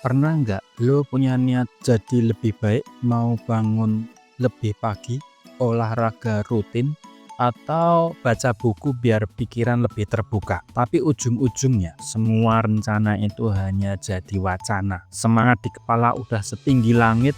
Pernah nggak lo punya niat jadi lebih baik, mau bangun lebih pagi, olahraga rutin, atau baca buku biar pikiran lebih terbuka? Tapi ujung-ujungnya semua rencana itu hanya jadi wacana. Semangat di kepala udah setinggi langit,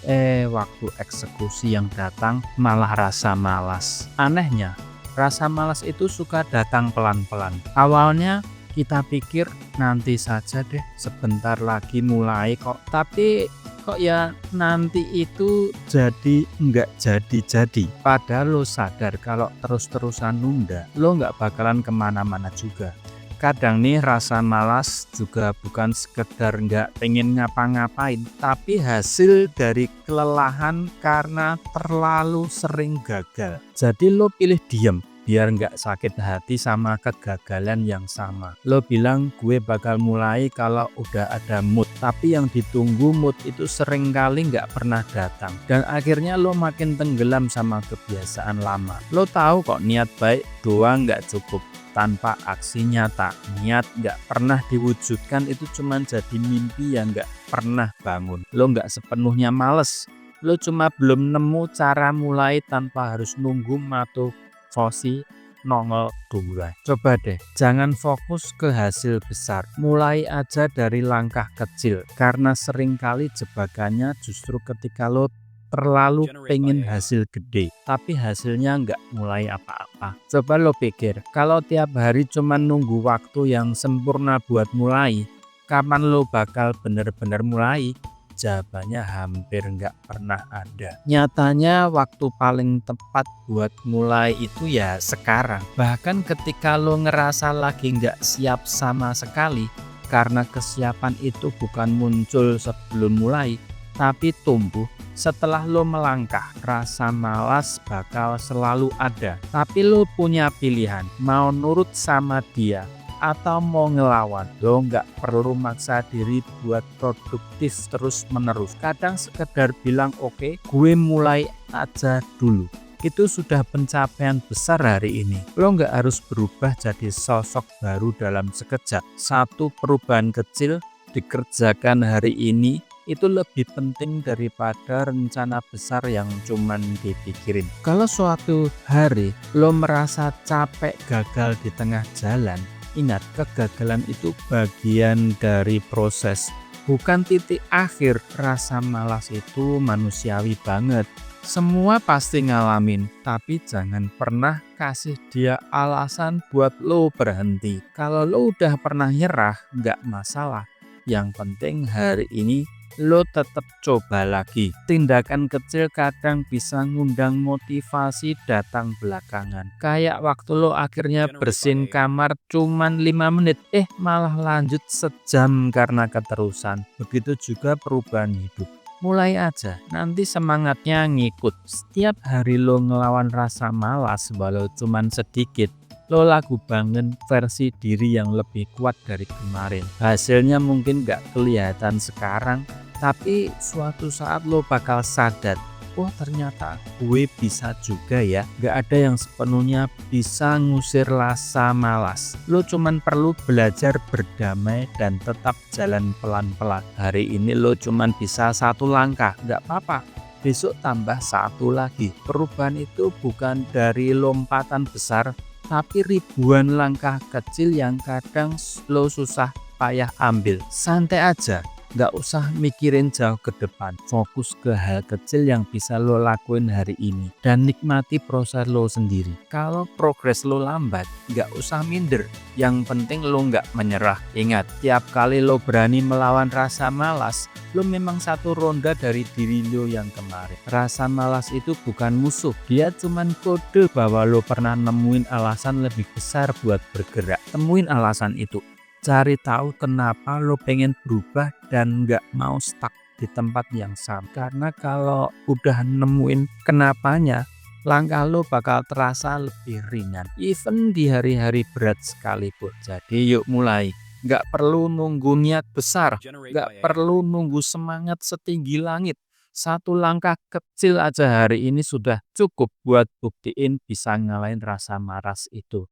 waktu eksekusi yang datang malah rasa malas. Anehnya, rasa malas itu suka datang pelan-pelan. Awalnya kita pikir nanti saja deh, sebentar lagi mulai kok. Tapi kok ya nanti itu jadi nggak jadi-jadi. Padahal lo sadar kalau terus-terusan nunda, lo nggak bakalan kemana-mana juga. Kadang nih rasa malas juga bukan sekedar nggak pengen ngapa-ngapain, tapi hasil dari kelelahan karena terlalu sering gagal. Jadi lo pilih diem biar nggak sakit hati sama kegagalan yang sama. Lo bilang gue bakal mulai kalau udah ada mood, tapi yang ditunggu mood itu seringkali nggak pernah datang. Dan akhirnya lo makin tenggelam sama kebiasaan lama. Lo tahu kok niat baik doang nggak cukup. Tanpa aksi nyata, niat nggak pernah diwujudkan itu cuma jadi mimpi yang nggak pernah bangun. Lo nggak sepenuhnya males, lo cuma belum nemu cara mulai tanpa harus nunggu motivasi nongol duluan. Coba deh, jangan fokus ke hasil besar. Mulai aja dari langkah kecil, karena seringkali jebakannya justru ketika lo terlalu pengen hasil gede, tapi hasilnya nggak mulai apa-apa. Coba lo pikir, kalau tiap hari cuma nunggu waktu yang sempurna buat mulai, kapan lo bakal bener-bener mulai? Jawabannya hampir nggak pernah ada. Nyatanya waktu paling tepat buat mulai itu ya sekarang. Bahkan ketika lo ngerasa lagi nggak siap sama sekali, karena kesiapan itu bukan muncul sebelum mulai, tapi tumbuh setelah lo melangkah. Rasa malas bakal selalu ada, tapi lo punya pilihan, mau nurut sama dia atau mau ngelawan. Lo nggak perlu maksa diri buat produktif terus menerus. Kadang sekedar bilang oke, gue mulai aja dulu, itu sudah pencapaian besar hari ini. Lo nggak harus berubah jadi sosok baru dalam sekejap. Satu perubahan kecil dikerjakan hari ini itu lebih penting daripada rencana besar yang cuman dipikirin. Kalau suatu hari lo merasa capek gagal di tengah jalan, ingat, kegagalan itu bagian dari proses, bukan titik akhir. Rasa malas itu manusiawi banget. Semua pasti ngalamin, tapi jangan pernah kasih dia alasan buat lo berhenti. Kalau lo udah pernah nyerah, nggak masalah. Yang penting hari ini lo tetap coba lagi. Tindakan kecil kadang bisa ngundang motivasi datang belakangan. Kayak waktu lo akhirnya bersihin kamar cuman 5 menit, malah lanjut sejam karena keterusan. Begitu juga perubahan hidup. Mulai aja, nanti semangatnya ngikut. Setiap hari lo ngelawan rasa malas walau cuman sedikit, lo lagu bangun versi diri yang lebih kuat dari kemarin. Hasilnya mungkin gak kelihatan sekarang, tapi suatu saat lo bakal sadar, oh ternyata gue bisa juga ya. Gak ada yang sepenuhnya bisa ngusir rasa malas. Lo cuman perlu belajar berdamai dan tetap jalan pelan-pelan. Hari ini lo cuman bisa satu langkah, gak apa-apa. Besok tambah satu lagi. Perubahan itu bukan dari lompatan besar, tapi ribuan langkah kecil yang kadang lo susah payah ambil. Santai aja, gak usah mikirin jauh ke depan. Fokus ke hal kecil yang bisa lo lakuin hari ini dan nikmati proses lo sendiri. Kalau progres lo lambat, gak usah minder. Yang penting lo gak menyerah. Ingat, tiap kali lo berani melawan rasa malas, lo memang satu ronda dari diri lo yang kemarin. Rasa malas itu bukan musuh, dia cuman kode bahwa lo pernah nemuin alasan lebih besar buat bergerak. Temuin alasan itu, cari tahu kenapa lo pengen berubah dan gak mau stuck di tempat yang sama. Karena kalau udah nemuin kenapanya, langkah lo bakal terasa lebih ringan, even di hari-hari berat sekalipun. Jadi yuk mulai. Gak perlu nunggu niat besar, gak perlu nunggu semangat setinggi langit. Satu langkah kecil aja hari ini sudah cukup buat buktiin bisa ngalahin rasa malas itu.